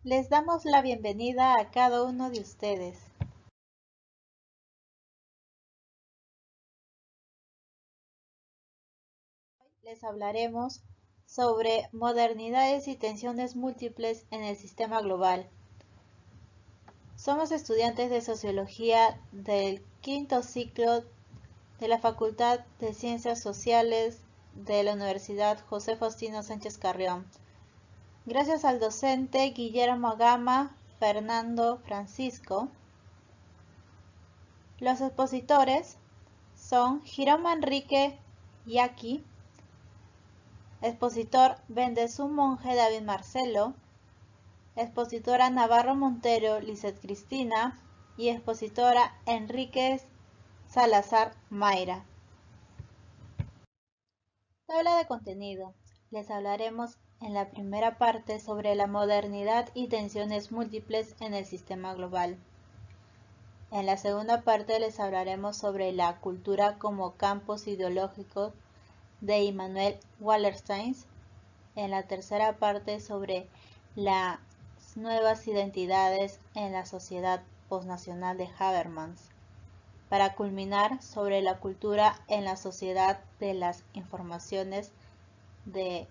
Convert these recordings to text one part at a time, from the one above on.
Les damos la bienvenida a cada uno de ustedes. Les hablaremos sobre modernidades y tensiones múltiples en el sistema global. Somos estudiantes de Sociología del quinto ciclo de la Facultad de Ciencias Sociales de la Universidad José Faustino Sánchez Carrión. Gracias al docente Guillermo Gama Fernando Francisco. Los expositores son Giroma Enrique Yaqui, expositor Bendezú Monje David Marcelo, expositora Navarro Montero Lizeth Cristina y expositora Enríquez Salazar Mayra. Tabla de contenido. Les hablaremos en la primera parte sobre la modernidad y tensiones múltiples en el sistema global. En la segunda parte les hablaremos sobre la cultura como campos ideológicos de Immanuel Wallerstein. En la tercera parte sobre las nuevas identidades en la sociedad postnacional de Habermas. Para culminar sobre la cultura en la sociedad de las informaciones de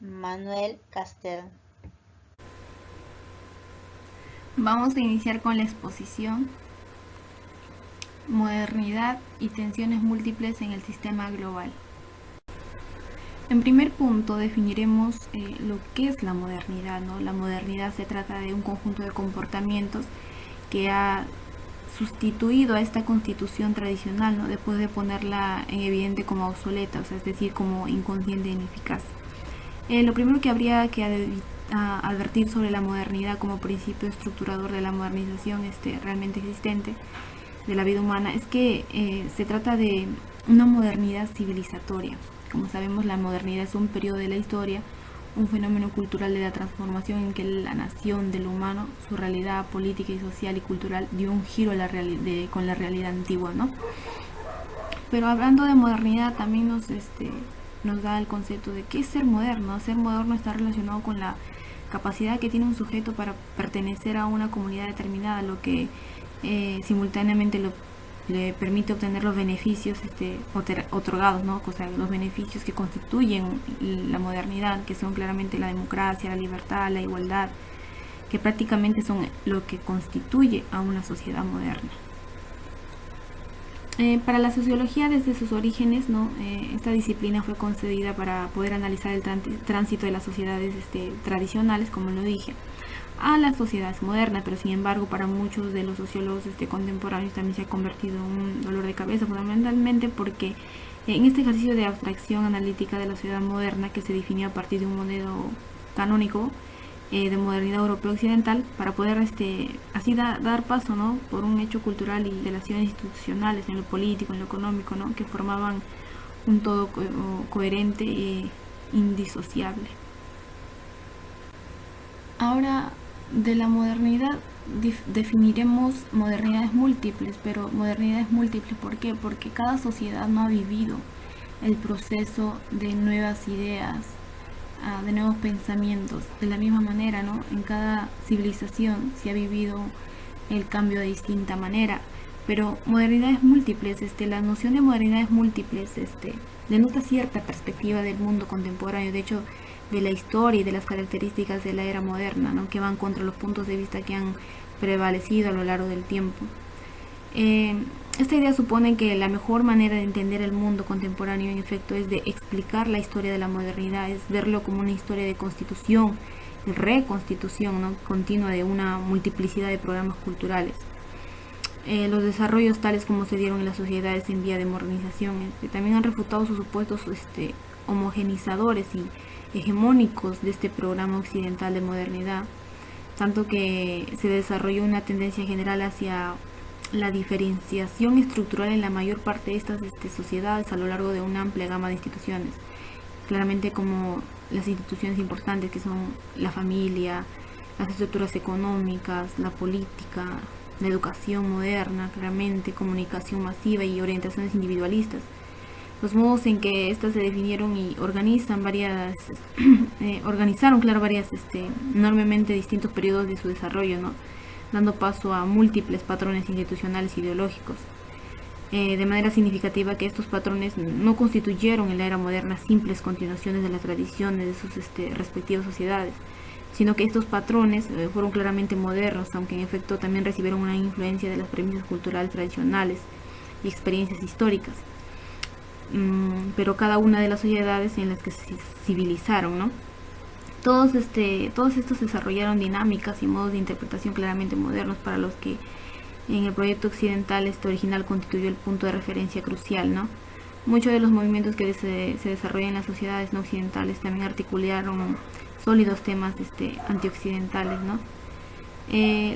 Manuel Castel. Vamos a iniciar con la exposición Modernidad y tensiones múltiples en el sistema global. En primer punto definiremos lo que es la modernidad, ¿no? La modernidad se trata de un conjunto de comportamientos que ha sustituido a esta constitución tradicional, ¿no? Después de ponerla en evidente como obsoleta, es decir, como inconsciente e ineficaz. Lo primero que habría que advertir sobre la modernidad como principio estructurador de la modernización realmente existente de la vida humana es que se trata de una modernidad civilizatoria. Como sabemos, la modernidad es un periodo de la historia, un fenómeno cultural de la transformación en que la nación del humano, su realidad política y social y cultural dio un giro a con la realidad antigua, ¿no? Pero hablando de modernidad también nos da el concepto de qué es ser moderno. Ser moderno está relacionado con la capacidad que tiene un sujeto para pertenecer a una comunidad determinada, lo que simultáneamente le permite obtener los beneficios otorgados, ¿no? O sea, los beneficios que constituyen la modernidad, que son claramente la democracia, la libertad, la igualdad, que prácticamente son lo que constituye a una sociedad moderna. Para la sociología, desde sus orígenes, ¿no? Esta disciplina fue concebida para poder analizar el tránsito de las sociedades tradicionales, como lo dije, a las sociedades modernas, pero sin embargo para muchos de los sociólogos contemporáneos también se ha convertido en un dolor de cabeza, fundamentalmente porque en este ejercicio de abstracción analítica de la sociedad moderna, que se definió a partir de un modelo canónico de modernidad europea occidental, para poder así dar paso, ¿no? Por un hecho cultural y relaciones institucionales en lo político, en lo económico, ¿no? Que formaban un todo coherente e indisociable. Ahora, de la modernidad definiremos modernidades múltiples, pero modernidades múltiples, ¿por qué? Porque cada sociedad no ha vivido el proceso de nuevas ideas, de nuevos pensamientos de la misma manera, ¿no? En cada civilización se ha vivido el cambio de distinta manera, pero modernidades múltiples, la noción de modernidades múltiples denota cierta perspectiva del mundo contemporáneo, de hecho de la historia y de las características de la era moderna, ¿no? Que van contra los puntos de vista que han prevalecido a lo largo del tiempo. Esta idea supone que la mejor manera de entender el mundo contemporáneo, en efecto, es de explicar la historia de la modernidad, es verlo como una historia de constitución, de reconstitución, ¿no? Continua de una multiplicidad de programas culturales. Los desarrollos tales como se dieron en las sociedades en vía de modernización también han refutado sus supuestos homogenizadores y hegemónicos de este programa occidental de modernidad, tanto que se desarrolló una tendencia general hacia la diferenciación estructural en la mayor parte de estas sociedades a lo largo de una amplia gama de instituciones, claramente como las instituciones importantes que son la familia, las estructuras económicas, la política, la educación moderna, claramente comunicación masiva y orientaciones individualistas. los modos en que éstas se definieron y organizaron varias enormemente distintos periodos de su desarrollo, ¿no? Dando paso a múltiples patrones institucionales e ideológicos. De manera significativa que estos patrones no constituyeron en la era moderna simples continuaciones de las tradiciones de sus respectivas sociedades, sino que estos patrones fueron claramente modernos, aunque en efecto también recibieron una influencia de las premisas culturales tradicionales y experiencias históricas. Pero cada una de las sociedades en las que se civilizaron, ¿no? Todos estos desarrollaron dinámicas y modos de interpretación claramente modernos, para los que en el proyecto occidental original constituyó el punto de referencia crucial, ¿no? Muchos de los movimientos que se desarrollan en las sociedades no occidentales también articularon sólidos temas antioccidentales, ¿no?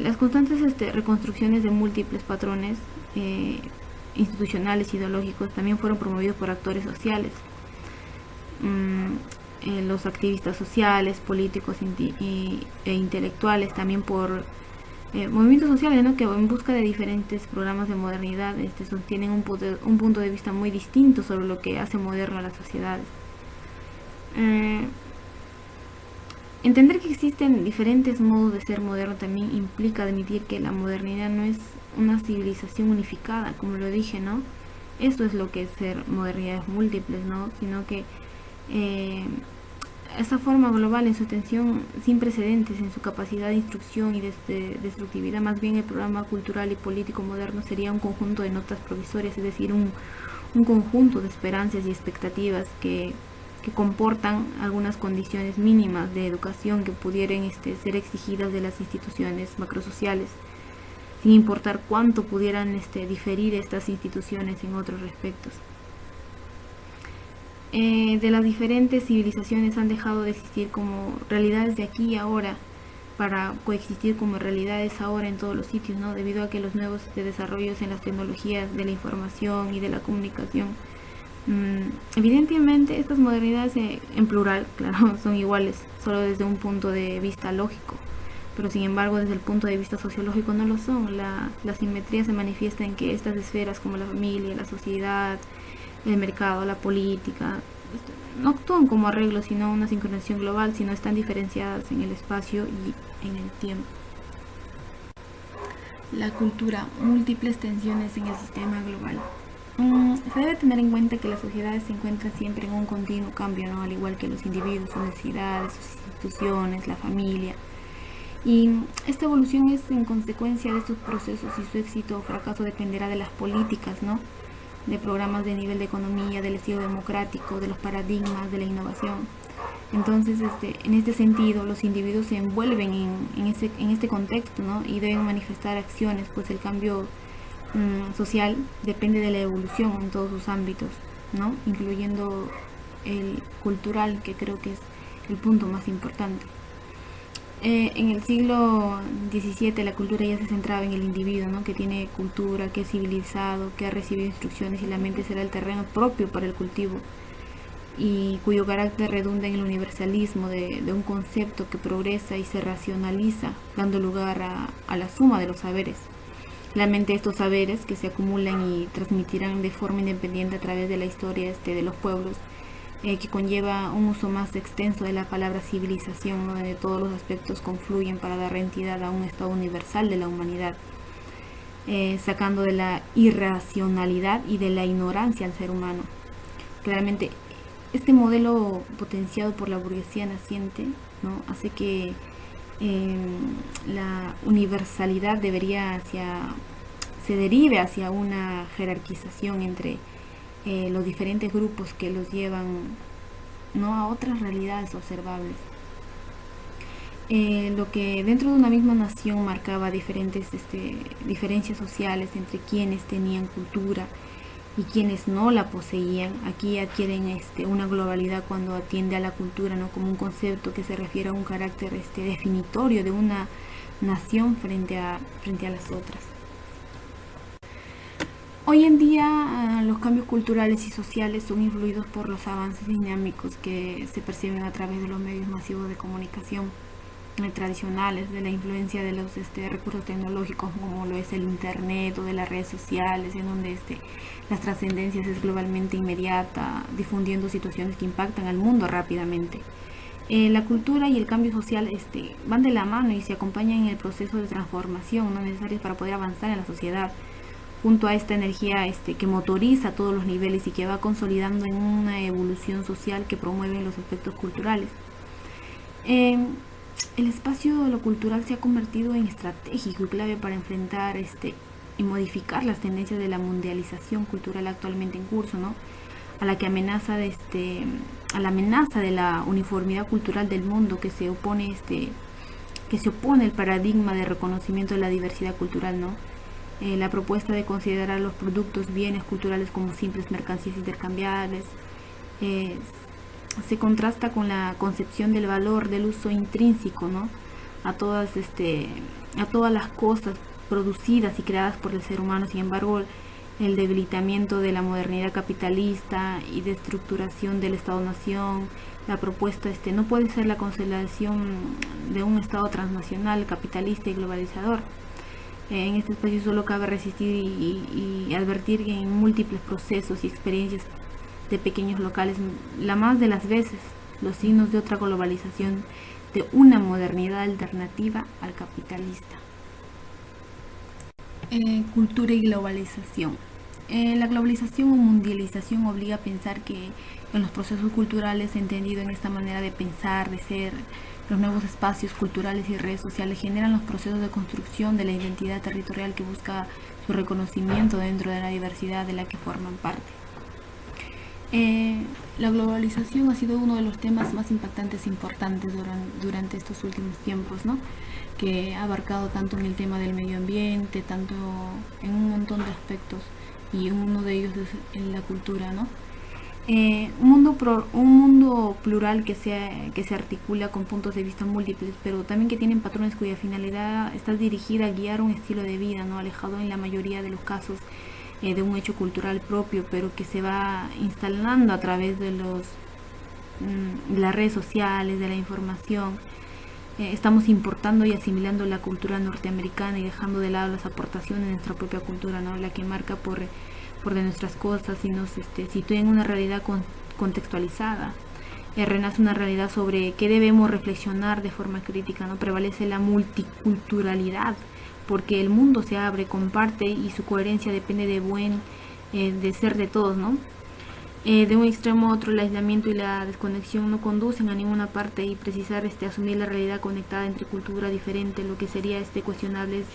Las constantes reconstrucciones de múltiples patrones institucionales e ideológicos también fueron promovidos por actores sociales, los activistas sociales, políticos e intelectuales, también por movimientos sociales, ¿no? Que en busca de diferentes programas de modernidad sostienen un punto de vista muy distinto sobre lo que hace moderno a las sociedades. Entender que existen diferentes modos de ser moderno también implica admitir que la modernidad no es una civilización unificada, como lo dije, ¿no? Eso es lo que es ser modernidades múltiples, ¿no? Sino que esa forma global en su extensión sin precedentes, en su capacidad de instrucción y de destructividad, más bien el programa cultural y político moderno sería un conjunto de notas provisorias, es decir, un conjunto de esperanzas y expectativas que comportan algunas condiciones mínimas de educación que pudieran ser exigidas de las instituciones macrosociales, sin importar cuánto pudieran diferir estas instituciones en otros respectos. De las diferentes civilizaciones han dejado de existir como realidades de aquí y ahora para coexistir como realidades ahora en todos los sitios, ¿no? Debido a que los nuevos desarrollos en las tecnologías de la información y de la comunicación, evidentemente estas modernidades en plural, claro, son iguales, solo desde un punto de vista lógico, pero sin embargo desde el punto de vista sociológico no lo son. La simetría se manifiesta en que estas esferas como la familia, la sociedad, el mercado, la política, no actúan como arreglos, sino una sincronización global, sino están diferenciadas en el espacio y en el tiempo. La cultura, múltiples tensiones en el sistema global. Se debe tener en cuenta que las sociedades se encuentran siempre en un continuo cambio, ¿no? Al igual que los individuos, sus necesidades, sus instituciones, la familia. Y esta evolución es en consecuencia de estos procesos, y su éxito o fracaso dependerá de las políticas, ¿no? De programas de nivel de economía, del estilo democrático, de los paradigmas, de la innovación. Entonces, en este sentido, los individuos se envuelven en este contexto, ¿no? Y deben manifestar acciones, pues el cambio social depende de la evolución en todos sus ámbitos, ¿no? Incluyendo el cultural, que creo que es el punto más importante. En el siglo XVII la cultura ya se centraba en el individuo, ¿no? Que tiene cultura, que es civilizado, que ha recibido instrucciones, y la mente será el terreno propio para el cultivo, y cuyo carácter redunda en el universalismo de un concepto que progresa y se racionaliza, dando lugar a la suma de los saberes. Realmente estos saberes que se acumulan y transmitirán de forma independiente a través de la historia de los pueblos, que conlleva un uso más extenso de la palabra civilización, ¿no? Donde todos los aspectos confluyen para dar entidad a un estado universal de la humanidad, sacando de la irracionalidad y de la ignorancia al ser humano. Claramente, este modelo potenciado por la burguesía naciente, ¿no? Hace que la universalidad se derive hacia una jerarquización entre los diferentes grupos que los llevan, ¿no? A otras realidades observables. Lo que dentro de una misma nación marcaba diferentes diferencias sociales entre quienes tenían cultura y quienes no la poseían, aquí adquieren una globalidad cuando atiende a la cultura, ¿no? Como un concepto que se refiere a un carácter definitorio de una nación frente a las otras. Hoy en día los cambios culturales y sociales son influidos por los avances dinámicos que se perciben a través de los medios masivos de comunicación. tradicionales, de la influencia de los recursos tecnológicos como lo es el internet o de las redes sociales, en donde las trascendencias es globalmente inmediata, difundiendo situaciones que impactan al mundo rápidamente. La cultura y el cambio social van de la mano y se acompañan en el proceso de transformación no necesarios para poder avanzar en la sociedad, junto a esta energía que motoriza todos los niveles y que va consolidando en una evolución social que promueve los aspectos culturales. El espacio de lo cultural se ha convertido en estratégico y clave para enfrentar y modificar las tendencias de la mundialización cultural actualmente en curso, ¿no? A la que amenaza a la amenaza de la uniformidad cultural del mundo que se opone al paradigma de reconocimiento de la diversidad cultural, ¿no? La propuesta de considerar los productos, bienes culturales como simples mercancías intercambiables, eh, se contrasta con la concepción del valor del uso intrínseco, ¿no? a todas las cosas producidas y creadas por el ser humano. Sin embargo, el debilitamiento de la modernidad capitalista y de estructuración del Estado-nación, la propuesta no puede ser la consolidación de un Estado transnacional, capitalista y globalizador. En este espacio solo cabe resistir y advertir que en múltiples procesos y experiencias de pequeños locales, la más de las veces, los signos de otra globalización, de una modernidad alternativa al capitalista. Cultura y globalización. La globalización o mundialización obliga a pensar que en los procesos culturales, entendido en esta manera de pensar, de ser, los nuevos espacios culturales y redes sociales generan los procesos de construcción de la identidad territorial que busca su reconocimiento dentro de la diversidad de la que forman parte. La globalización ha sido uno de los temas más impactantes e importantes durante estos últimos tiempos, ¿no? Que ha abarcado tanto en el tema del medio ambiente, tanto en un montón de aspectos, y uno de ellos es en la cultura, ¿no? Un mundo plural que se articula con puntos de vista múltiples, pero también que tienen patrones cuya finalidad está dirigida a guiar un estilo de vida, ¿no? Alejado en la mayoría de los casos de un hecho cultural propio, pero que se va instalando a través de las redes sociales, de la información. Estamos importando y asimilando la cultura norteamericana y dejando de lado las aportaciones de nuestra propia cultura, ¿no? La que marca por de nuestras cosas y nos sitúa en una realidad contextualizada. Renace una realidad sobre qué debemos reflexionar de forma crítica, ¿no? Prevalece la multiculturalidad, porque el mundo se abre, comparte y su coherencia depende de ser de todos, ¿no? De un extremo a otro, el aislamiento y la desconexión no conducen a ninguna parte, y precisar asumir la realidad conectada entre cultura diferente, lo que sería cuestionable es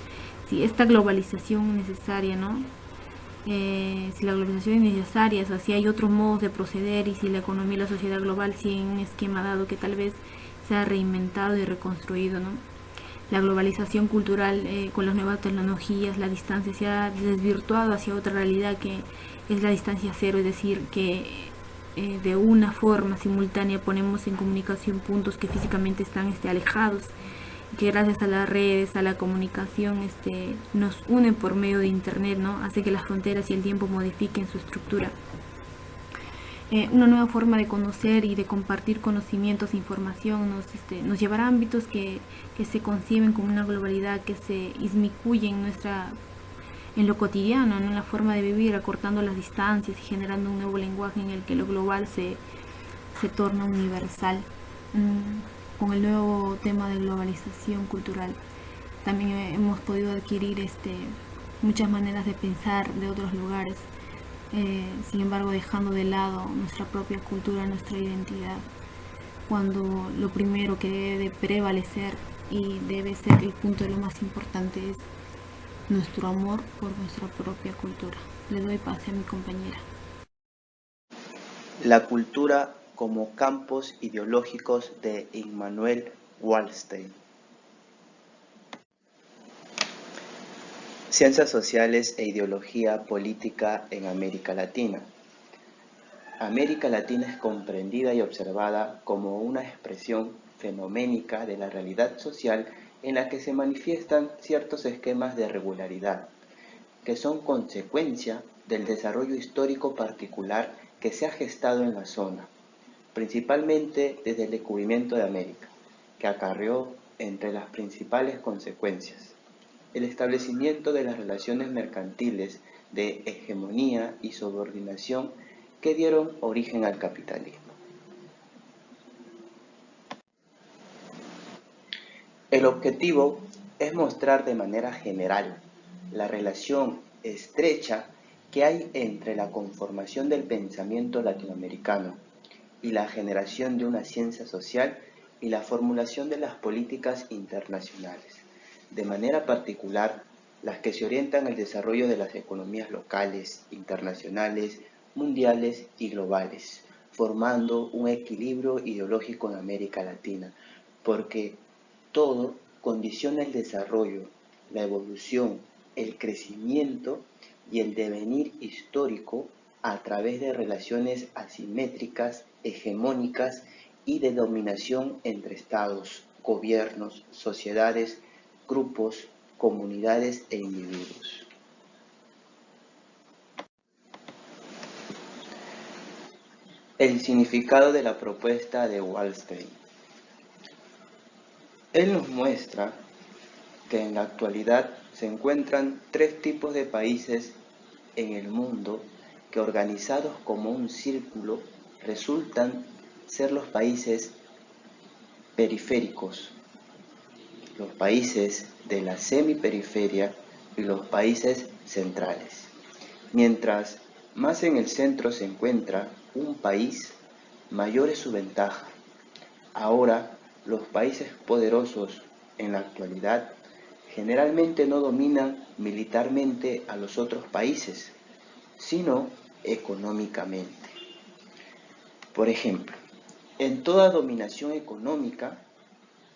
si esta globalización es necesaria, ¿no? Si la globalización es necesaria, o sea, si hay otros modos de proceder, y si la economía y la sociedad global siguen un esquema dado que tal vez se ha reinventado y reconstruido, ¿no? La globalización cultural con las nuevas tecnologías, la distancia se ha desvirtuado hacia otra realidad que es la distancia cero, es decir, que de una forma simultánea ponemos en comunicación puntos que físicamente están alejados, que gracias a las redes, a la comunicación, nos unen por medio de internet, ¿no? Hace que las fronteras y el tiempo modifiquen su estructura. Una nueva forma de conocer y de compartir conocimientos e información nos llevará a ámbitos que se conciben como una globalidad que se inmiscuye en lo cotidiano, ¿no? En la forma de vivir, acortando las distancias y generando un nuevo lenguaje en el que lo global se torna universal. Con el nuevo tema de globalización cultural también hemos podido adquirir muchas maneras de pensar de otros lugares, sin embargo dejando de lado nuestra propia cultura, nuestra identidad, cuando lo primero que debe de prevalecer y debe ser el punto de lo más importante es nuestro amor por nuestra propia cultura. Le doy pase a mi compañera. La cultura como campos ideológicos de Immanuel Wallerstein. Ciencias sociales e ideología política en América Latina. América Latina es comprendida y observada como una expresión fenoménica de la realidad social en la que se manifiestan ciertos esquemas de regularidad, que son consecuencia del desarrollo histórico particular que se ha gestado en la zona, principalmente desde el descubrimiento de América, que acarreó entre las principales consecuencias: el establecimiento de las relaciones mercantiles de hegemonía y subordinación que dieron origen al capitalismo. El objetivo es mostrar de manera general la relación estrecha que hay entre la conformación del pensamiento latinoamericano y la generación de una ciencia social y la formulación de las políticas internacionales, de manera particular las que se orientan al desarrollo de las economías locales, internacionales, mundiales y globales, formando un equilibrio ideológico en América Latina, porque todo condiciona el desarrollo, la evolución, el crecimiento y el devenir histórico a través de relaciones asimétricas, hegemónicas y de dominación entre estados, gobiernos, sociedades, grupos, comunidades e individuos. El significado de la propuesta de Wallstein. Él nos muestra que en la actualidad se encuentran tres tipos de países en el mundo que, organizados como un círculo, resultan ser los países periféricos, los países de la semiperiferia y los países centrales. Mientras más en el centro se encuentra un país, mayor es su ventaja. Ahora, los países poderosos en la actualidad generalmente no dominan militarmente a los otros países, sino económicamente. Por ejemplo, en toda dominación económica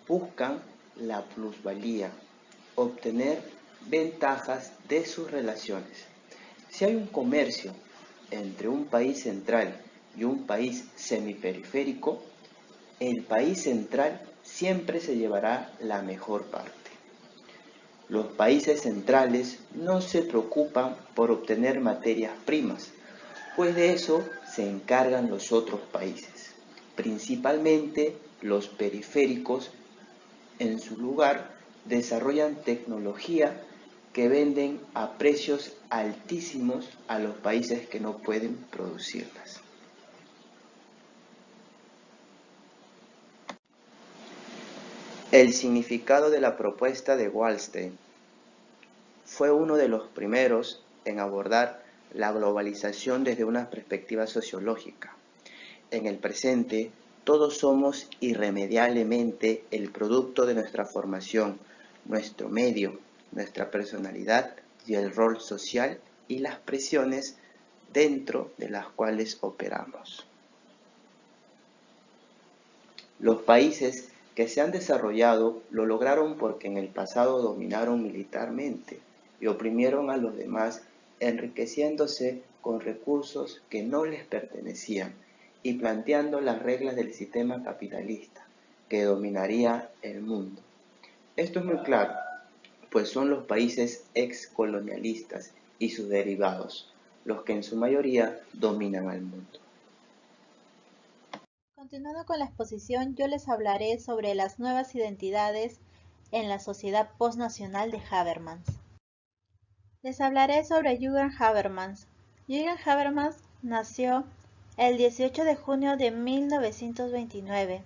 buscan la plusvalía, obtener ventajas de sus relaciones. Si hay un comercio entre un país central y un país semiperiférico, el país central siempre se llevará la mejor parte. Los países centrales no se preocupan por obtener materias primas, pues de eso se encargan los otros países, principalmente los periféricos. En su lugar, desarrollan tecnología que venden a precios altísimos a los países que no pueden producirlas. El significado de la propuesta de Wallstein. Fue uno de los primeros en abordar la globalización desde una perspectiva sociológica. En el presente, todos somos irremediablemente el producto de nuestra formación, nuestro medio, nuestra personalidad y el rol social y las presiones dentro de las cuales operamos. Los países que se han desarrollado lo lograron porque en el pasado dominaron militarmente y oprimieron a los demás, enriqueciéndose con recursos que no les pertenecían y planteando las reglas del sistema capitalista que dominaría el mundo. Esto es muy claro, pues son los países excolonialistas y sus derivados los que en su mayoría dominan al mundo. Continuando con la exposición, yo les hablaré sobre las nuevas identidades en la sociedad postnacional de Habermas. Les hablaré sobre Jürgen Habermas. Jürgen Habermas nació el 18 de junio de 1929.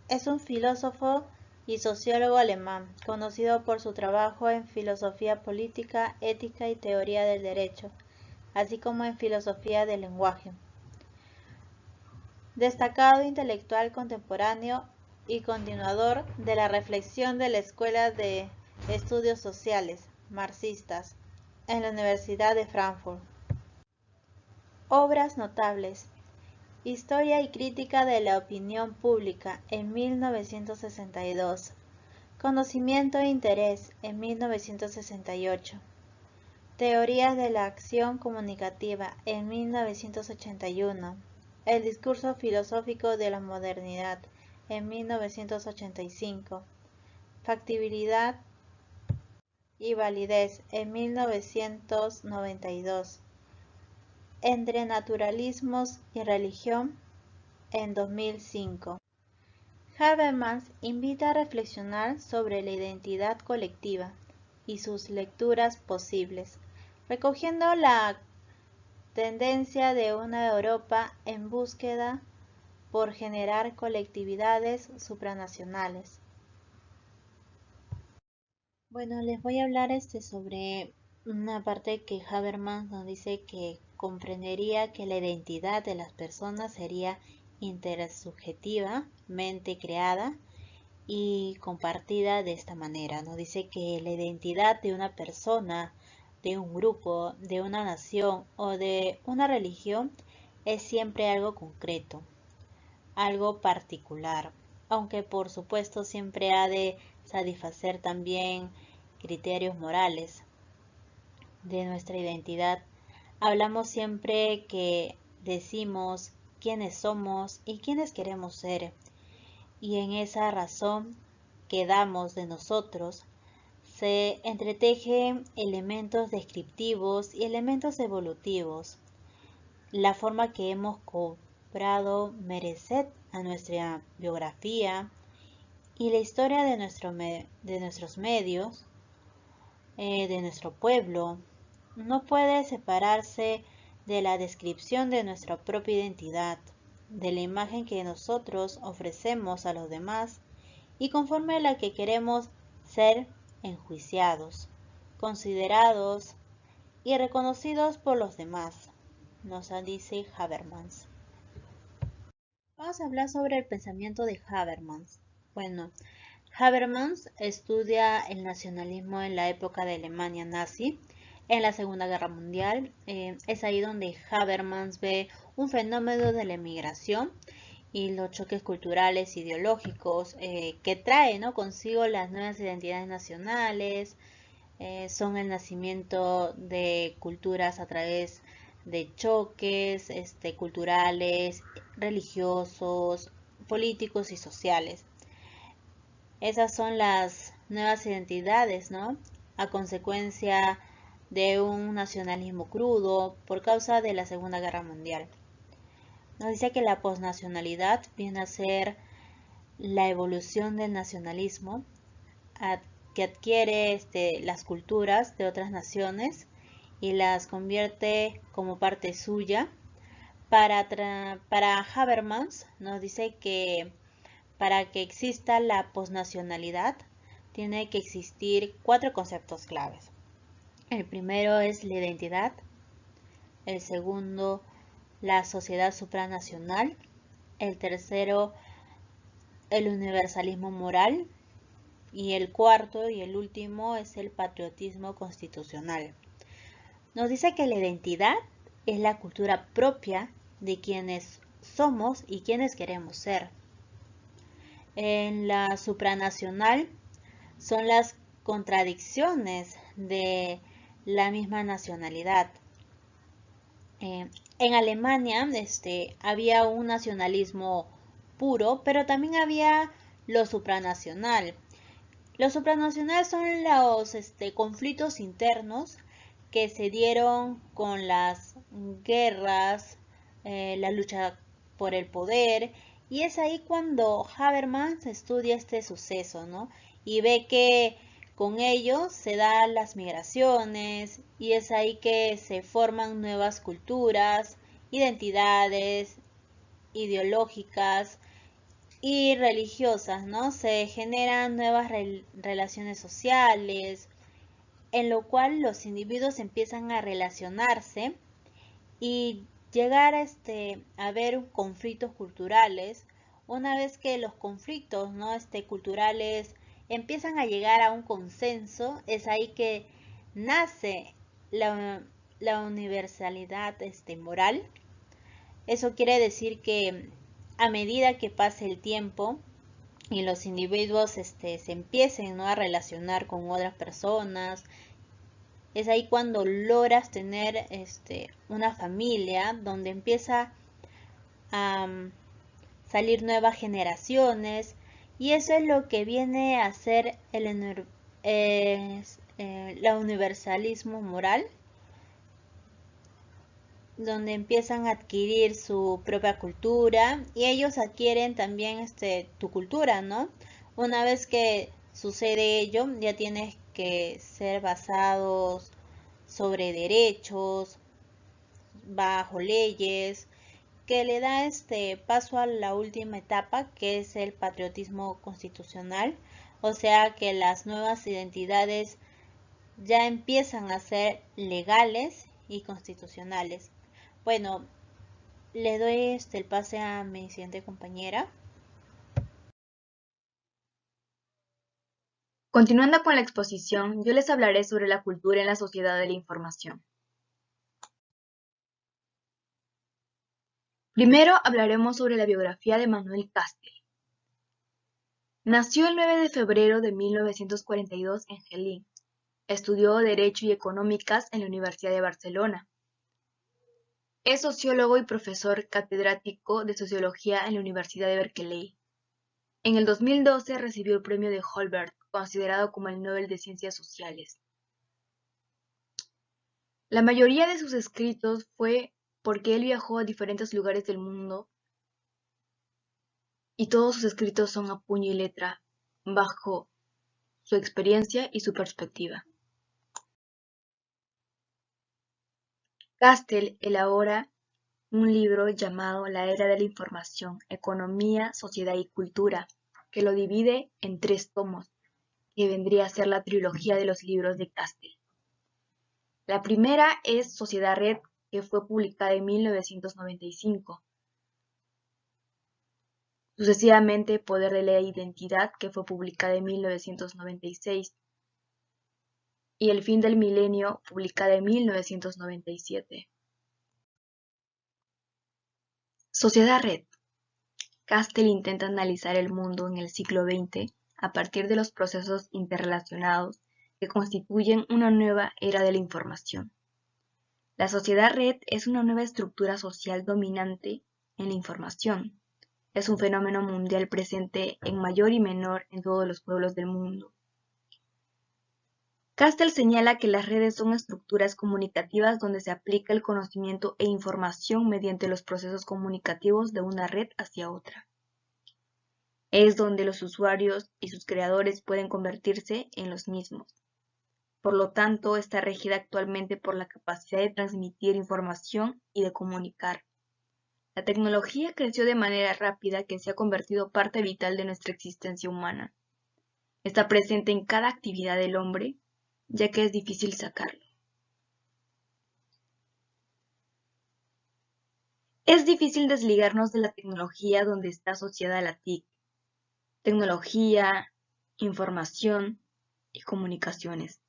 Es un filósofo y sociólogo alemán, conocido por su trabajo en filosofía política, ética y teoría del derecho, así como en filosofía del lenguaje. Destacado intelectual contemporáneo y continuador de la reflexión de la Escuela de Estudios Sociales, marxistas, en la Universidad de Frankfurt. Obras notables. Historia y crítica de la opinión pública en 1962. Conocimiento e interés en 1968. Teorías de la acción comunicativa en 1981. El discurso filosófico de la modernidad en 1985. Factibilidad y validez en 1992. Entre naturalismos y religión en 2005. Habermas invita a reflexionar sobre la identidad colectiva y sus lecturas posibles, recogiendo la tendencia de una Europa en búsqueda por generar colectividades supranacionales. Bueno, les voy a hablar sobre una parte que Habermas nos dice que comprendería que la identidad de las personas sería intersubjetivamente creada y compartida de esta manera. Nos dice que la identidad de una persona, de un grupo, de una nación o de una religión es siempre algo concreto, algo particular, aunque por supuesto siempre ha de satisfacer también criterios morales de nuestra identidad. Hablamos siempre que decimos quiénes somos y quiénes queremos ser, y en esa razón que damos de nosotros se entretejen elementos descriptivos y elementos evolutivos. La forma que hemos cobrado merced a nuestra biografía y la historia de nuestros medios, de nuestro pueblo, no puede separarse de la descripción de nuestra propia identidad, de la imagen que nosotros ofrecemos a los demás y conforme a la que queremos ser enjuiciados, considerados y reconocidos por los demás, nos dice Habermas. Vamos a hablar sobre el pensamiento de Habermas. Bueno, Habermas estudia el nacionalismo en la época de Alemania nazi, en la Segunda Guerra Mundial. Es ahí donde Habermas ve un fenómeno de la emigración y los choques culturales, ideológicos que trae, ¿no?, consigo las nuevas identidades nacionales. Son el nacimiento de culturas a través de choques culturales, religiosos, políticos y sociales. Esas son las nuevas identidades, ¿no?, a consecuencia de un nacionalismo crudo por causa de la Segunda Guerra Mundial. Nos dice que la posnacionalidad viene a ser la evolución del nacionalismo que adquiere las culturas de otras naciones y las convierte como parte suya. Para Habermas nos dice que para que exista la posnacionalidad tiene que existir 4 conceptos claves. El primero es la identidad, el segundo la sociedad supranacional, el tercero el universalismo moral y el cuarto y el último es el patriotismo constitucional. Nos dice que la identidad es la cultura propia de quienes somos y quienes queremos ser. En la supranacional son las contradicciones de la misma nacionalidad. En Alemania había un nacionalismo puro, pero también había lo supranacional. Lo supranacional son los conflictos internos que se dieron con las guerras, la lucha por el poder, y es ahí cuando Habermas estudia este suceso, ¿no?, y ve que con ello se dan las migraciones y es ahí que se forman nuevas culturas, identidades ideológicas y religiosas, ¿no? Se generan nuevas relaciones sociales, en lo cual los individuos empiezan a relacionarse y llegar a ver conflictos culturales. Una vez que los conflictos, ¿no?, culturales empiezan a llegar a un consenso, es ahí que nace la universalidad moral. Eso quiere decir que a medida que pase el tiempo y los individuos se empiecen, ¿no?, a relacionar con otras personas, es ahí cuando logras tener una familia donde empieza a salir nuevas generaciones, y eso es lo que viene a ser el universalismo moral. donde empiezan a adquirir su propia cultura y ellos adquieren también tu cultura, ¿no? Una vez que sucede ello, ya tienes que ser basados sobre derechos, bajo leyes, que le da paso a la última etapa, que es el patriotismo constitucional, o sea que las nuevas identidades ya empiezan a ser legales y constitucionales. Bueno, le doy el pase a mi siguiente compañera. Continuando con la exposición, yo les hablaré sobre la cultura en la sociedad de la información. Primero hablaremos sobre la biografía de Manuel Castel. Nació el 9 de febrero de 1942 en Gelín. Estudió Derecho y Económicas en la Universidad de Barcelona. Es sociólogo y profesor catedrático de Sociología en la Universidad de Berkeley. En el 2012 recibió el premio de Holberg, considerado como el Nobel de Ciencias Sociales. La mayoría de sus escritos fue porque él viajó a diferentes lugares del mundo y todos sus escritos son a puño y letra, bajo su experiencia y su perspectiva. Castel elabora un libro llamado La Era de la Información, Economía, Sociedad y Cultura, que lo divide en 3 tomos, que vendría a ser la trilogía de los libros de Castel. La primera es Sociedad Red, que fue publicada en 1995. Sucesivamente, Poder de la Identidad, que fue publicada en 1996. Y El Fin del Milenio, publicada en 1997. Sociedad Red. Castel intenta analizar el mundo en el siglo XX a partir de los procesos interrelacionados que constituyen una nueva era de la información. La sociedad red es una nueva estructura social dominante en la información. Es un fenómeno mundial presente en mayor y menor en todos los pueblos del mundo. Castel señala que las redes son estructuras comunicativas donde se aplica el conocimiento e información mediante los procesos comunicativos de una red hacia otra. Es donde los usuarios y sus creadores pueden convertirse en los mismos. Por lo tanto, está regida actualmente por la capacidad de transmitir información y de comunicar. La tecnología creció de manera rápida que se ha convertido parte vital de nuestra existencia humana. Está presente en cada actividad del hombre, ya que es difícil sacarlo. Es difícil desligarnos de la tecnología donde está asociada la TIC. Tecnología, información y comunicaciones.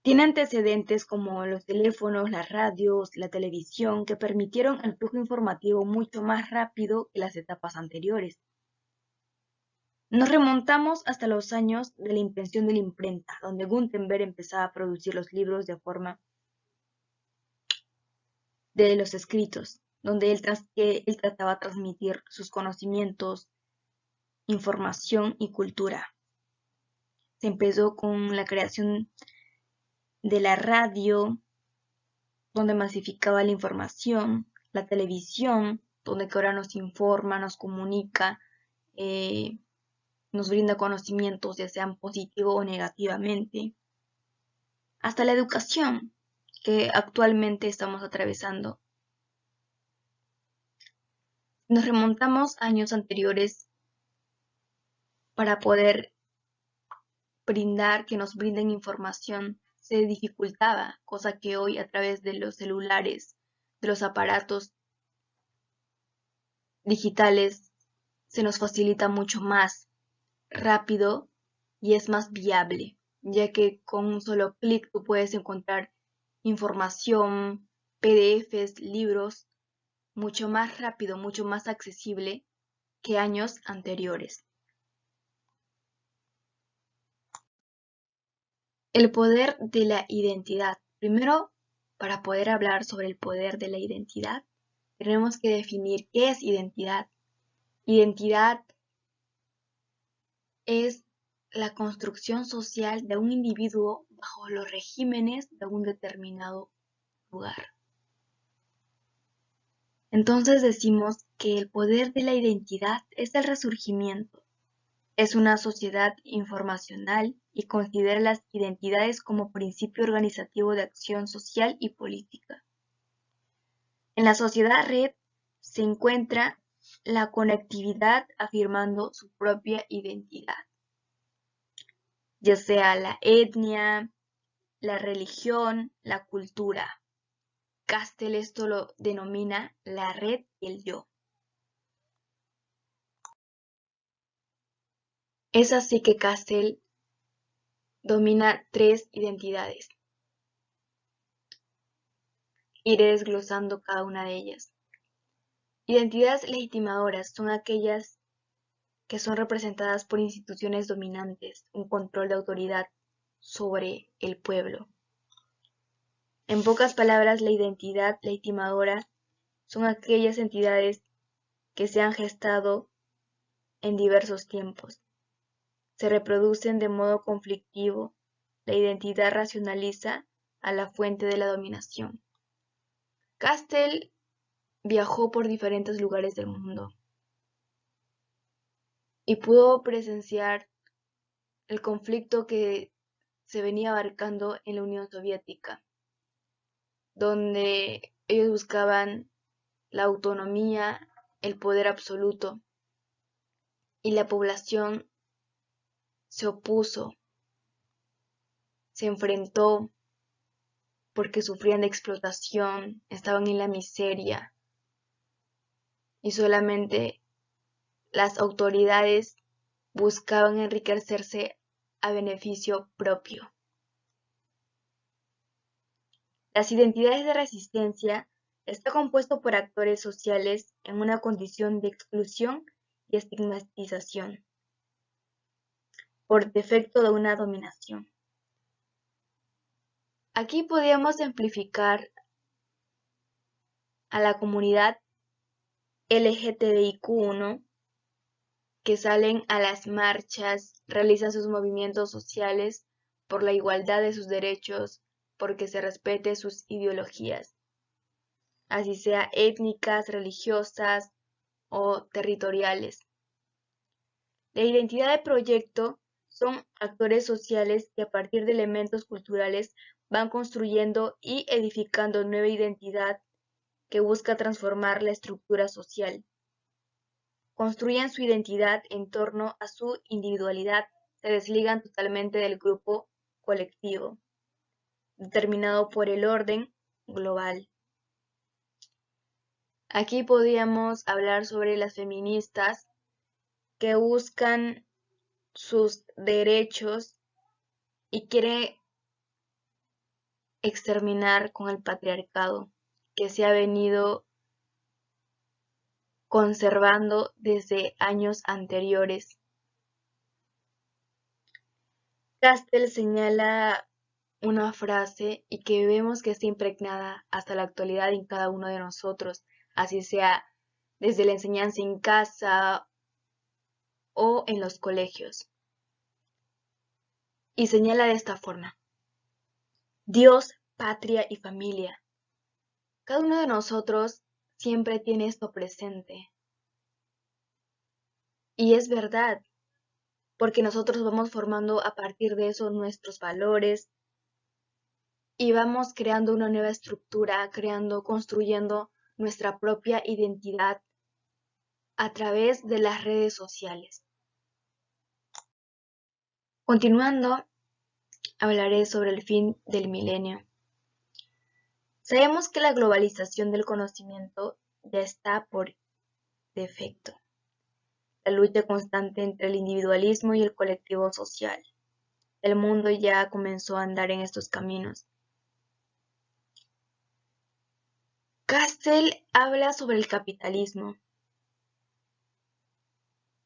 Tiene antecedentes como los teléfonos, las radios, la televisión, que permitieron el flujo informativo mucho más rápido que las etapas anteriores. Nos remontamos hasta los años de la invención de la imprenta, donde Gutenberg empezaba a producir los libros de forma de los escritos, donde él trataba de transmitir sus conocimientos, información y cultura. Se empezó con la creación de la radio, donde masificaba la información, la televisión, donde que ahora nos informa, nos comunica, nos brinda conocimientos, ya sean positivo o negativamente, hasta la educación que actualmente estamos atravesando. Nos remontamos a años anteriores para poder que nos brinden información, se dificultaba, cosa que hoy a través de los celulares, de los aparatos digitales, se nos facilita mucho más rápido y es más viable, ya que con un solo clic tú puedes encontrar información, PDFs, libros, mucho más rápido, mucho más accesible que años anteriores. El poder de la identidad. Primero, para poder hablar sobre el poder de la identidad, tenemos que definir qué es identidad. Identidad es la construcción social de un individuo bajo los regímenes de un determinado lugar. Entonces decimos que el poder de la identidad es el resurgimiento. Es una sociedad informacional y considera las identidades como principio organizativo de acción social y política. En la sociedad red se encuentra la conectividad afirmando su propia identidad, ya sea la etnia, la religión, la cultura. Castell esto lo denomina la red y el yo. Es así que Castell domina 3 identidades. Iré desglosando cada una de ellas. Identidades legitimadoras son aquellas que son representadas por instituciones dominantes, un control de autoridad sobre el pueblo. En pocas palabras, la identidad legitimadora son aquellas entidades que se han gestado en diversos tiempos. Se reproducen de modo conflictivo. La identidad racionaliza a la fuente de la dominación. Castell viajó por diferentes lugares del mundo y pudo presenciar el conflicto que se venía abarcando en la Unión Soviética, donde ellos buscaban la autonomía, el poder absoluto, y la población se opuso, se enfrentó porque sufrían de explotación, estaban en la miseria, y solamente las autoridades buscaban enriquecerse a beneficio propio. Las identidades de resistencia está compuesto por actores sociales en una condición de exclusión y estigmatización, por defecto de una dominación. Aquí podríamos simplificar a la comunidad LGTBIQ1 que salen a las marchas, realizan sus movimientos sociales por la igualdad de sus derechos, porque se respete sus ideologías, así sea étnicas, religiosas o territoriales. La identidad de proyecto son actores sociales que a partir de elementos culturales van construyendo y edificando nueva identidad que busca transformar la estructura social. Construyen su identidad en torno a su individualidad, se desligan totalmente del grupo colectivo, determinado por el orden global. Aquí podríamos hablar sobre las feministas que buscan sus derechos y quieren exterminar con el patriarcado que se ha venido conservando desde años anteriores. Castell señala una frase y que vemos que está impregnada hasta la actualidad en cada uno de nosotros, así sea desde la enseñanza en casa o en los colegios. Y señala de esta forma: Dios, patria y familia. Cada uno de nosotros siempre tiene esto presente. Y es verdad, porque nosotros vamos formando a partir de eso nuestros valores y vamos creando una nueva estructura, construyendo nuestra propia identidad a través de las redes sociales. Continuando, hablaré sobre el fin del milenio. Sabemos que la globalización del conocimiento ya está por defecto. La lucha constante entre el individualismo y el colectivo social. El mundo ya comenzó a andar en estos caminos. Castell habla sobre el capitalismo,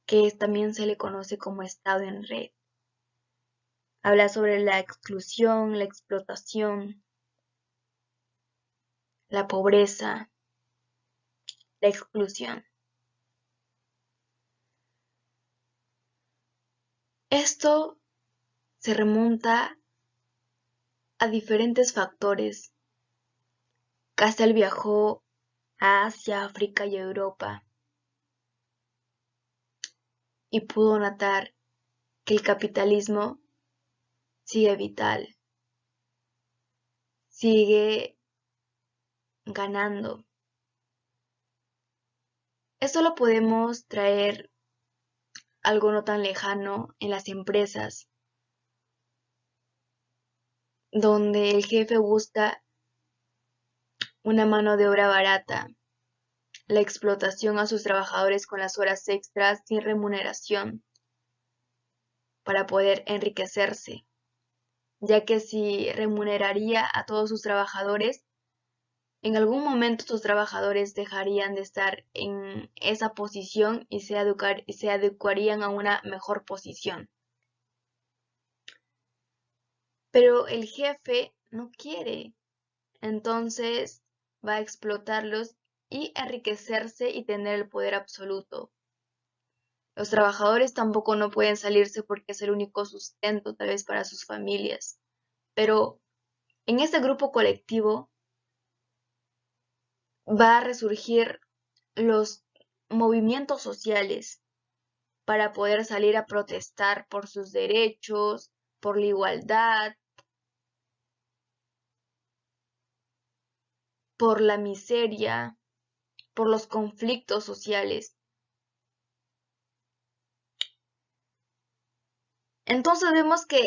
que también se le conoce como estado en red. Habla sobre la exclusión, la explotación, la pobreza, la exclusión. Esto se remonta a diferentes factores. Castell viajó a Asia, África y Europa, y pudo notar que el capitalismo sigue vital, sigue ganando. Esto lo podemos traer algo no tan lejano en las empresas, donde el jefe busca una mano de obra barata, la explotación a sus trabajadores con las horas extras sin remuneración para poder enriquecerse, ya que si remuneraría a todos sus trabajadores, en algún momento sus trabajadores dejarían de estar en esa posición y se adecuarían a una mejor posición. Pero el jefe no quiere, entonces va a explotarlos y enriquecerse y tener el poder absoluto. Los trabajadores tampoco no pueden salirse porque es el único sustento tal vez para sus familias. Pero en este grupo colectivo va a resurgir los movimientos sociales para poder salir a protestar por sus derechos, por la igualdad, por la miseria, por los conflictos sociales. Entonces vemos que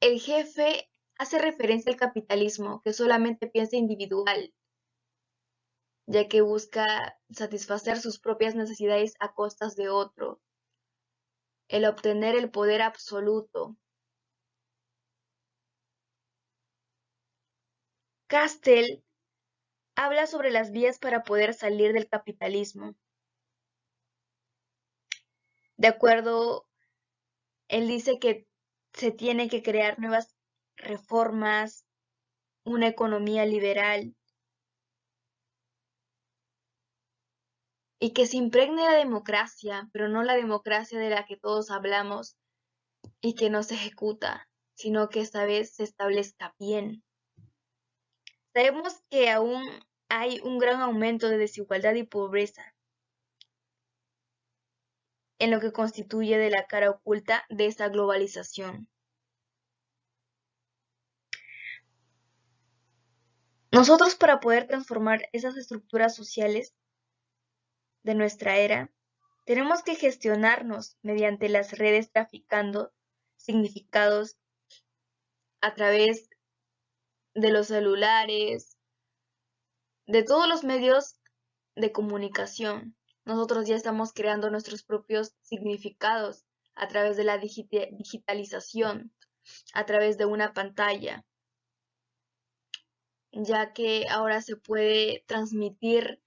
el jefe hace referencia al capitalismo, que solamente piensa individual, ya que busca satisfacer sus propias necesidades a costas de otro, el obtener el poder absoluto. Castell habla sobre las vías para poder salir del capitalismo. De acuerdo, él dice que se tiene que crear nuevas reformas, una economía liberal, y que se impregne la democracia, pero no la democracia de la que todos hablamos y que no se ejecuta, sino que esta vez se establezca bien. Sabemos que aún hay un gran aumento de desigualdad y pobreza, en lo que constituye de la cara oculta de esta globalización. Nosotros, para poder transformar esas estructuras sociales de nuestra era, tenemos que gestionarnos mediante las redes traficando significados a través de los celulares, de todos los medios de comunicación. Nosotros ya estamos creando nuestros propios significados a través de la digitalización, a través de una pantalla, ya que ahora se puede transmitir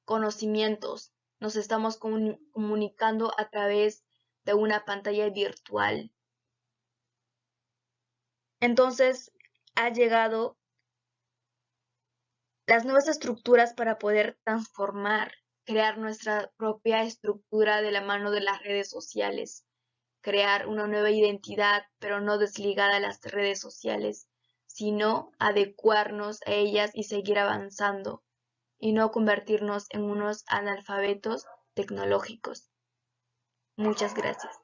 conocimientos. Nos estamos comunicando a través de una pantalla virtual. Entonces ha llegado las nuevas estructuras para poder transformar, crear nuestra propia estructura de la mano de las redes sociales, crear una nueva identidad, pero no desligada a las redes sociales, sino adecuarnos a ellas y seguir avanzando, y no convertirnos en unos analfabetos tecnológicos. Muchas gracias.